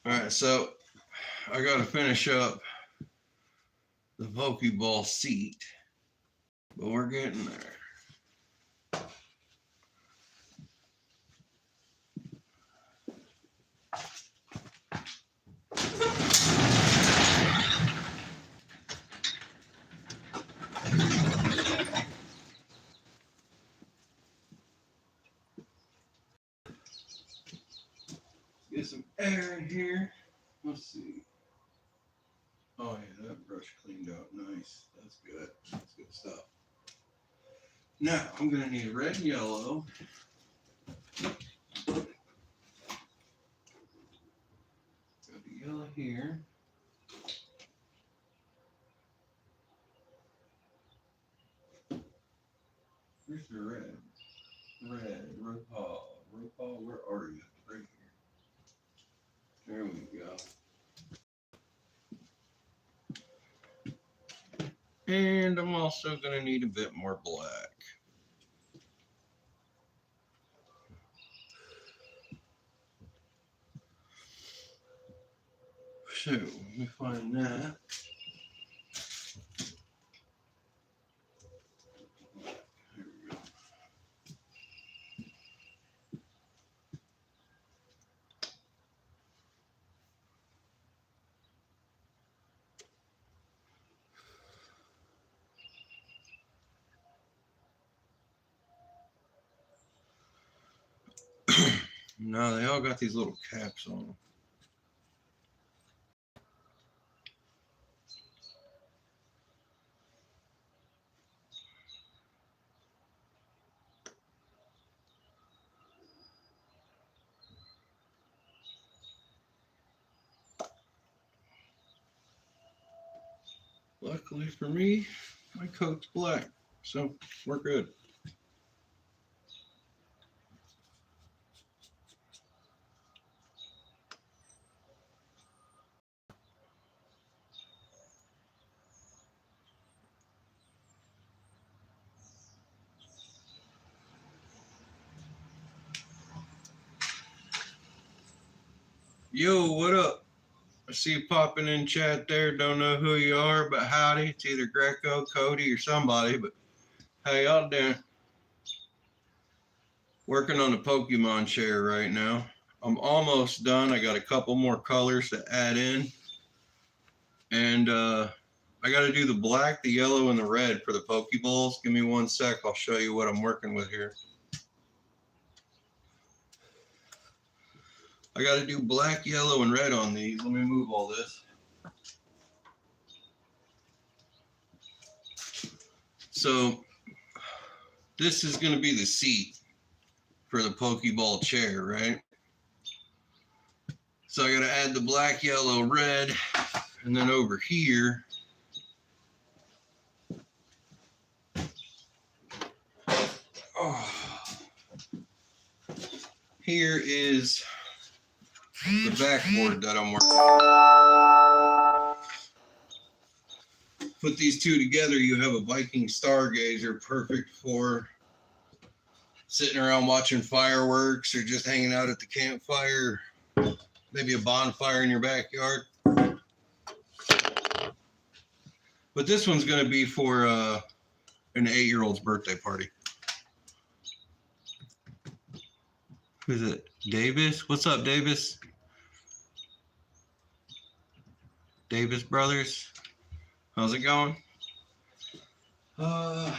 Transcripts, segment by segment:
Alright, so I gotta finish up the Pokeball seat, but we're getting there. Get some air in here. Let's see. Oh yeah, that brush cleaned out nice. That's good. That's good stuff. Now I'm gonna need red and yellow. Got the yellow here. Where's the red? Red, RuPaul. RuPaul, where are you? Right here. There we go. And I'm also going to need a bit more black. So, let me find that. There we go. No, they all got these little caps on them. Luckily for me, my coat's black, so we're good. Yo, what up? I see you popping in chat there. Don't know who you are, but howdy. It's either Greco, Cody, or somebody, but how y'all doing? Working on the Pokemon chair right now. I'm almost done. I got a couple more colors to add in. And I got to do the black, the yellow, and the red for the Pokeballs. Give me 1 sec. I'll show you what I'm working with here. I got to do black, yellow, and red on these. Let me move all this. So this is going to be the seat for the Pokeball chair, right? So I got to add the black, yellow, red, and then over here, here is the backboard that I'm working on. Put these two together, you have a Viking Stargazer, perfect for sitting around watching fireworks or just hanging out at the campfire, maybe a bonfire in your backyard. But this one's going to be for an 8-year-old's birthday party. Who's it? Davis? What's up, Davis? Davis Brothers? How's it going? So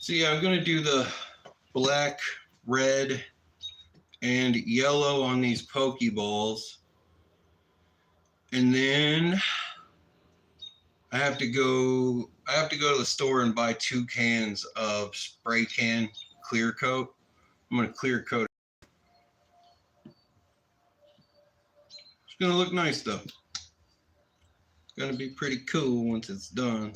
yeah, I'm going to do the black, red, and yellow on these Pokeballs. And then I have to go to the store and buy 2 cans of spray can clear coat. I'm going to clear coat. It's going to look nice though. It's going to be pretty cool once it's done.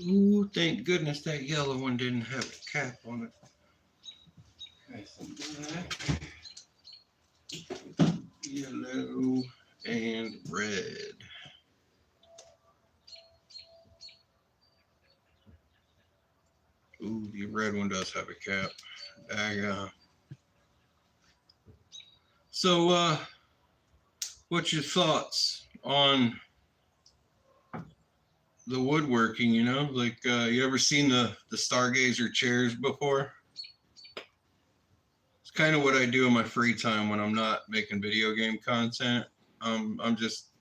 Ooh, thank goodness that yellow one didn't have a cap on it. Okay, some black, yellow, and red. red one does have a cap. So, what's your thoughts on the woodworking? You know, like you ever seen the Stargazer chairs before? It's kind of what I do in my free time when I'm not making video game content. I'm just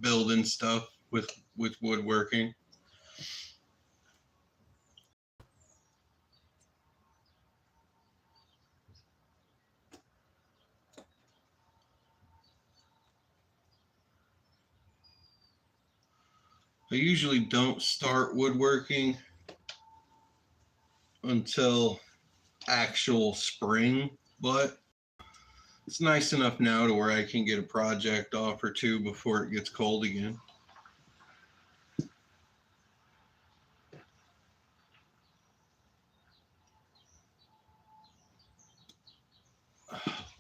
building stuff with woodworking. I usually don't start woodworking until actual spring, but it's nice enough now to where I can get a project off or two before it gets cold again.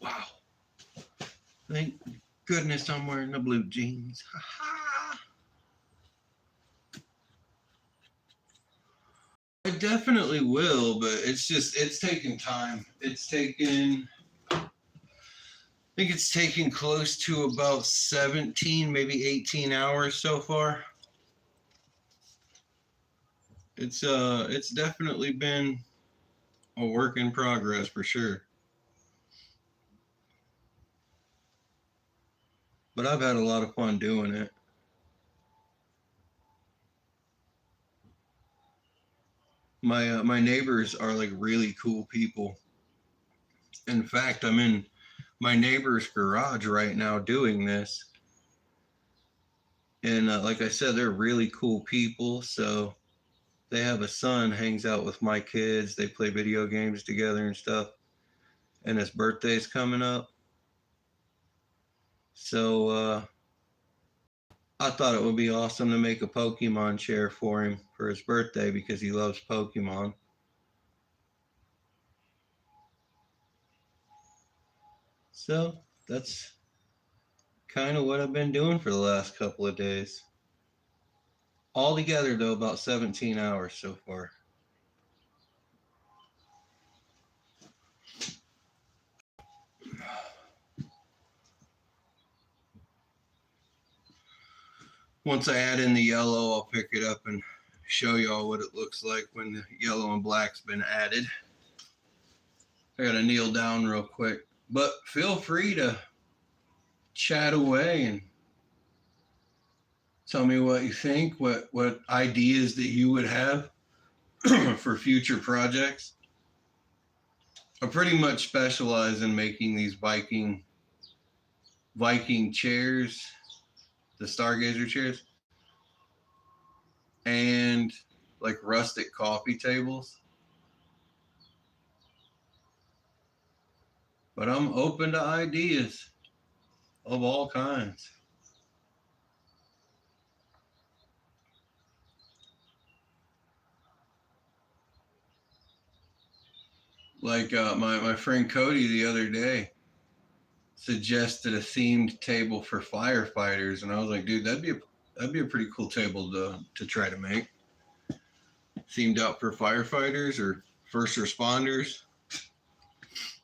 Wow. Thank goodness I'm wearing the blue jeans. I definitely will, but it's taking time. I think it's taken close to about 17, maybe 18 hours so far. It's definitely been a work in progress for sure. But I've had a lot of fun doing it. My neighbors are like really cool people. In fact, I'm in my neighbor's garage right now doing this. And like I said, they're really cool people. So they have a son, hangs out with my kids. They play video games together and stuff. And his birthday's coming up. So I thought it would be awesome to make a Pokemon chair for him for his birthday because he loves Pokemon. So that's kind of what I've been doing for the last couple of days. All together, though, about 17 hours so far. Once I add in the yellow, I'll pick it up and show y'all what it looks like when the yellow and black's been added. I gotta kneel down real quick, but feel free to chat away and tell me what you think, what ideas that you would have for future projects. I pretty much specialize in making these Viking chairs, the Stargazer chairs, and like rustic coffee tables. But I'm open to ideas of all kinds. Like my friend Cody the other day suggested a themed table for firefighters, and I was like, dude, that'd be a pretty cool table to try to make. Themed out for firefighters or first responders,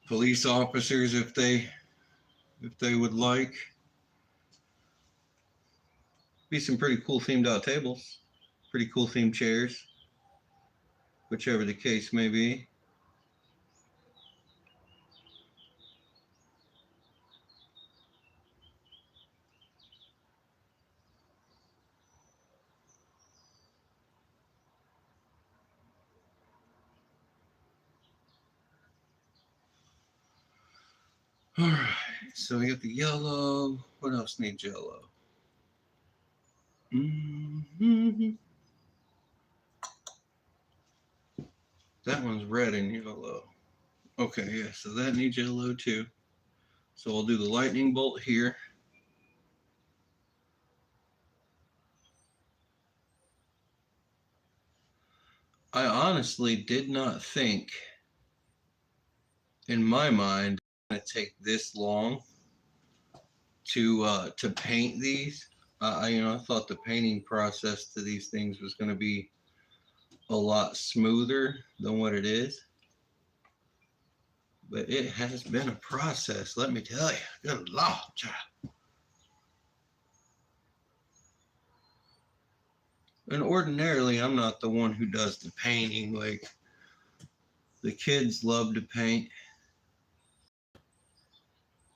police officers if they would like. Be some pretty cool themed out tables, pretty cool themed chairs, whichever the case may be. All right, so we got the yellow. What else needs yellow? Mm-hmm. That one's red and yellow. Okay, yeah, so that needs yellow too. So I'll do the lightning bolt here. I honestly did not think in my mind it's going to take this long to paint these. I thought the painting process to these things was going to be a lot smoother than what it is. But it has been a process, let me tell you. Good Lord, child. And ordinarily, I'm not the one who does the painting. Like, the kids love to paint.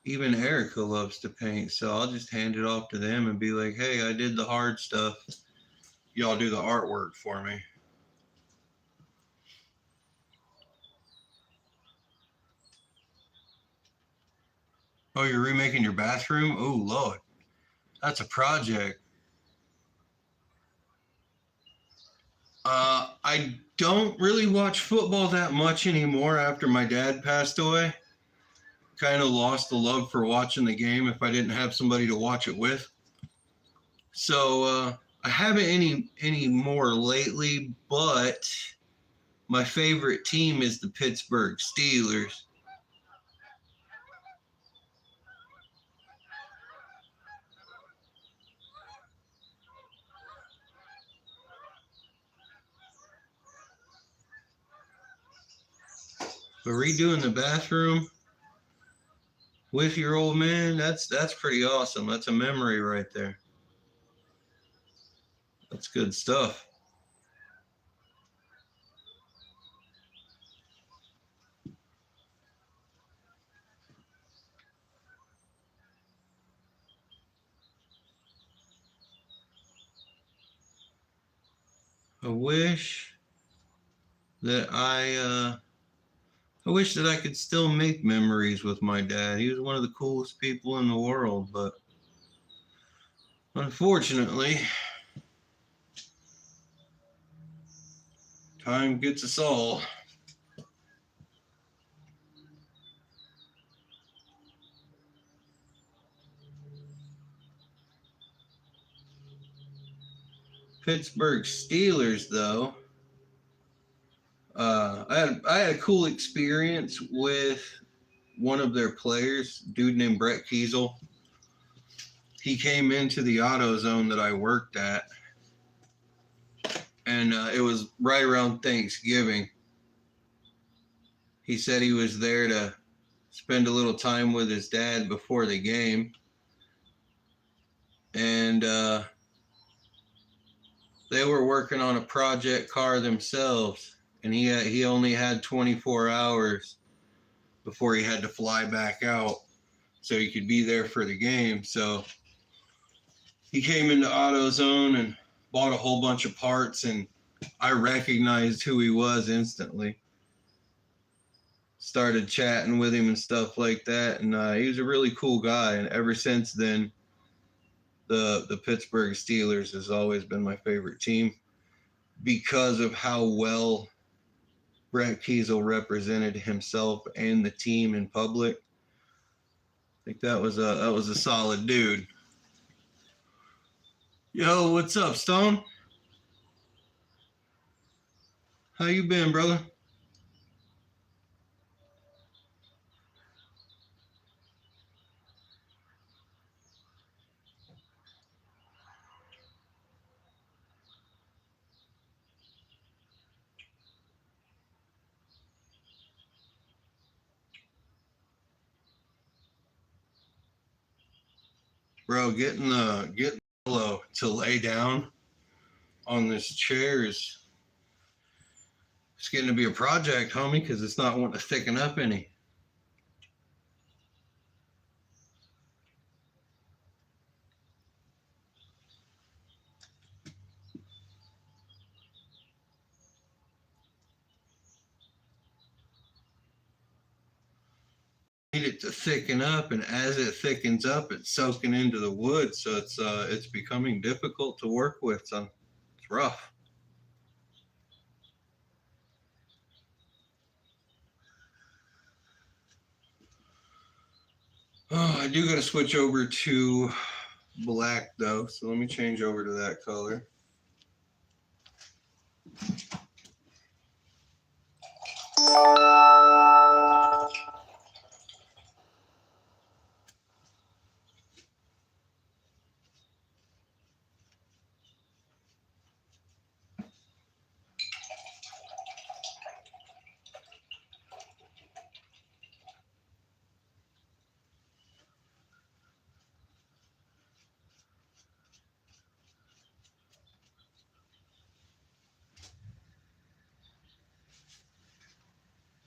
Even Erica loves to paint, so I'll just hand it off to them and be like, hey, I did the hard stuff. Y'all do the artwork for me. Oh, you're remaking your bathroom? Oh, Lord. That's a project. I don't really watch football that much anymore after my dad passed away. Kind of lost the love for watching the game if I didn't have somebody to watch it with. So I haven't any more lately, but my favorite team is the Pittsburgh Steelers. But redoing the bathroom with your old man, that's pretty awesome. That's a memory right there. That's good stuff. I wish that I wish that I could still make memories with my dad. He was one of the coolest people in the world, but unfortunately, time gets us all. Pittsburgh Steelers, though, I had a cool experience with one of their players, dude named Brett Kiesel. He came into the AutoZone that I worked at, and it was right around Thanksgiving. He said he was there to spend a little time with his dad before the game, and they were working on a project car themselves, and he only had 24 hours before he had to fly back out so he could be there for the game. So he came into AutoZone and bought a whole bunch of parts, and I recognized who he was instantly. Started chatting with him and stuff like that, and he was a really cool guy. And ever since then, the Pittsburgh Steelers has always been my favorite team because of how well Brett Kiesel represented himself and the team in public. I think that was a solid dude. Yo, what's up, Stone? How you been, brother? Bro, getting low to lay down on this chair is it's getting to be a project, homie, because it's not wanting to thicken up any. Need it to thicken up, and as it thickens up, it's soaking into the wood, so it's becoming difficult to work with. So it's rough. Oh, I do got to switch over to black though, so let me change over to that color.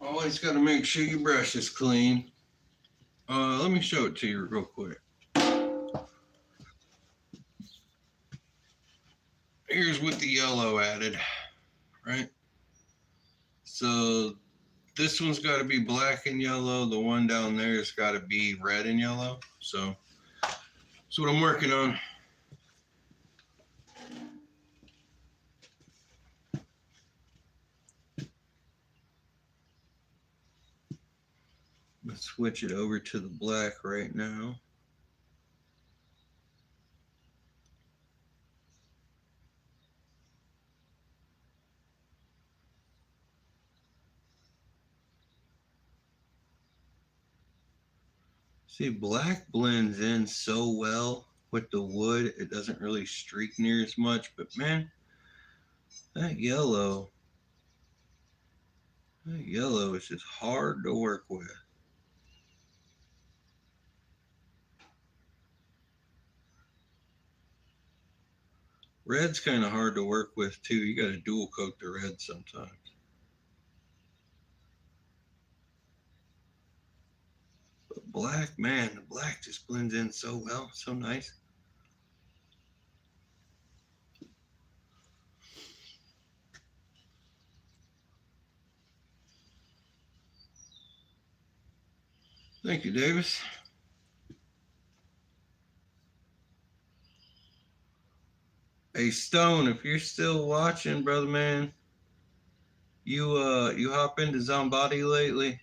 Always got to make sure your brush is clean. Let me show it to you real quick. Here's with the yellow added, right? So this one's got to be black and yellow. The one down there has got to be red and yellow. So that's what I'm working on. Let's switch it over to the black right now. See, black blends in so well with the wood. It doesn't really streak near as much, but man, that yellow is just hard to work with. Red's kind of hard to work with too. You got to dual coat the red sometimes. But black, man, the black just blends in so well, so nice. Thank you, Davis. Hey, Stone, if you're still watching, brother man, you hop into Zombody lately?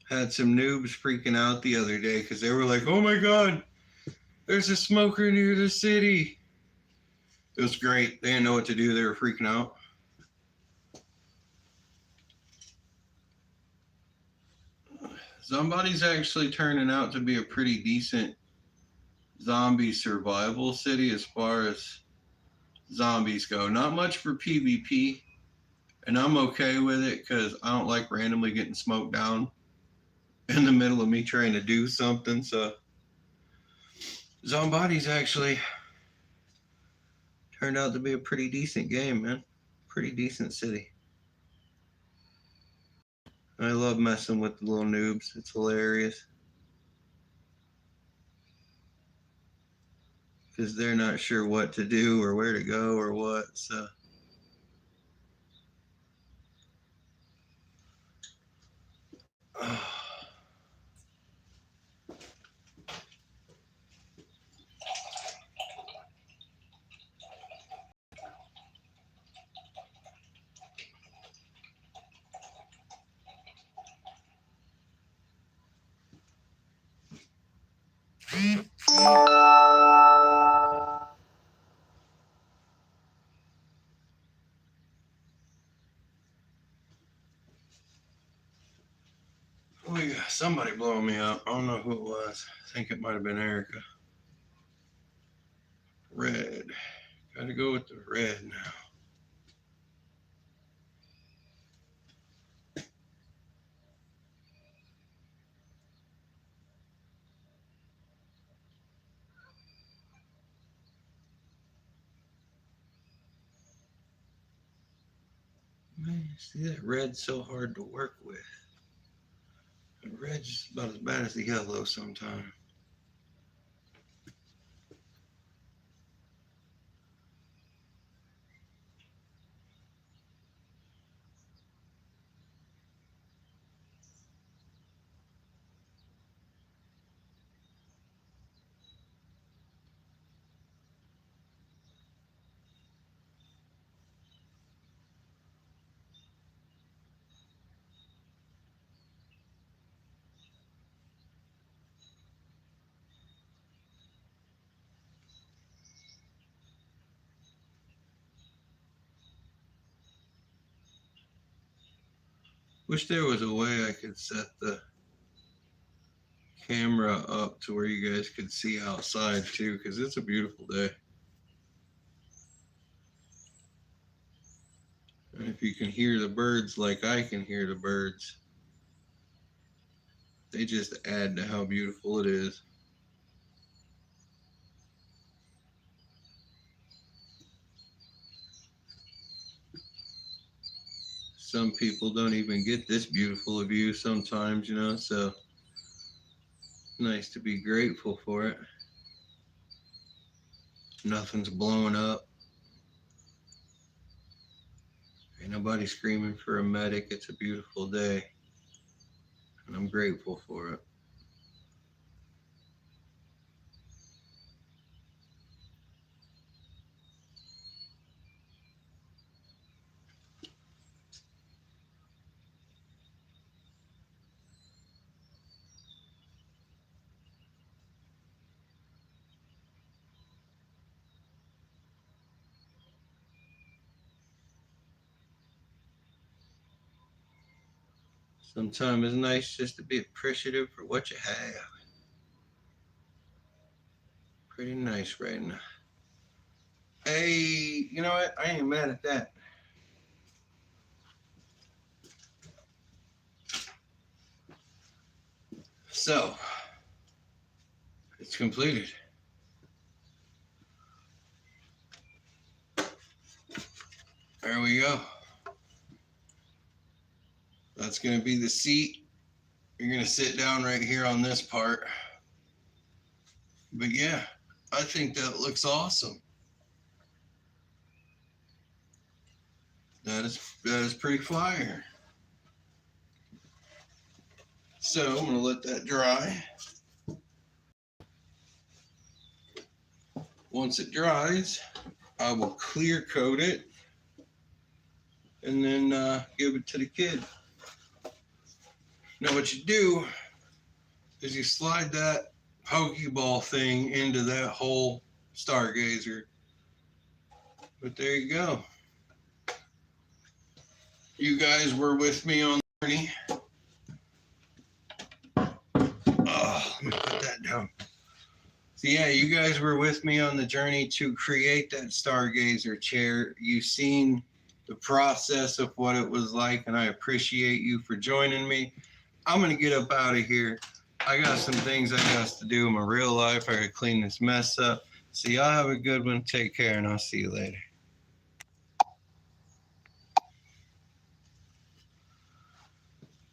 Had some noobs freaking out the other day because they were like, oh my God, there's a smoker near the city. It was great. They didn't know what to do. They were freaking out. Zombody's actually turning out to be a pretty decent zombie survival city as far as zombies go. Not much for PvP, and I'm okay with it because I don't like randomly getting smoked down in the middle of me trying to do something. So Zombody's actually turned out to be a pretty decent game, man. Pretty decent city. I love messing with the little noobs. It's hilarious. Because they're not sure what to do or where to go or what. So we got somebody blowing me up. I don't know who it was. I think it might have been Erica. Red. Gotta go with the red now. Man, see that red's so hard to work with. The red's about as bad as the yellow sometimes. Wish there was a way I could set the camera up to where you guys could see outside too, because it's a beautiful day. And if you can hear the birds like I can hear the birds, they just add to how beautiful it is. some people don't even get this beautiful a view sometimes, you know, so nice to be grateful for it. Nothing's blowing up. Ain't nobody screaming for a medic. It's a beautiful day, and I'm grateful for it. Sometimes it's nice just to be appreciative for what you have. Pretty nice right now. Hey, you know what? I ain't mad at that. So, it's completed. There we go. That's going to be the seat. You're going to sit down right here on this part. But yeah, I think that looks awesome. That is pretty fire. So I'm going to let that dry. Once it dries, I will clear coat it and then give it to the kid. Now what you do is you slide that Pokeball thing into that whole stargazer. But there you go. You guys were with me on the journey. Oh, let me put that down. So yeah, you guys were with me on the journey to create that stargazer chair. You've seen the process of what it was like, and I appreciate you for joining me. I'm going to get up out of here. I got some things I got to do in my real life. I got to clean this mess up. So y'all have a good one. Take care, and I'll see you later.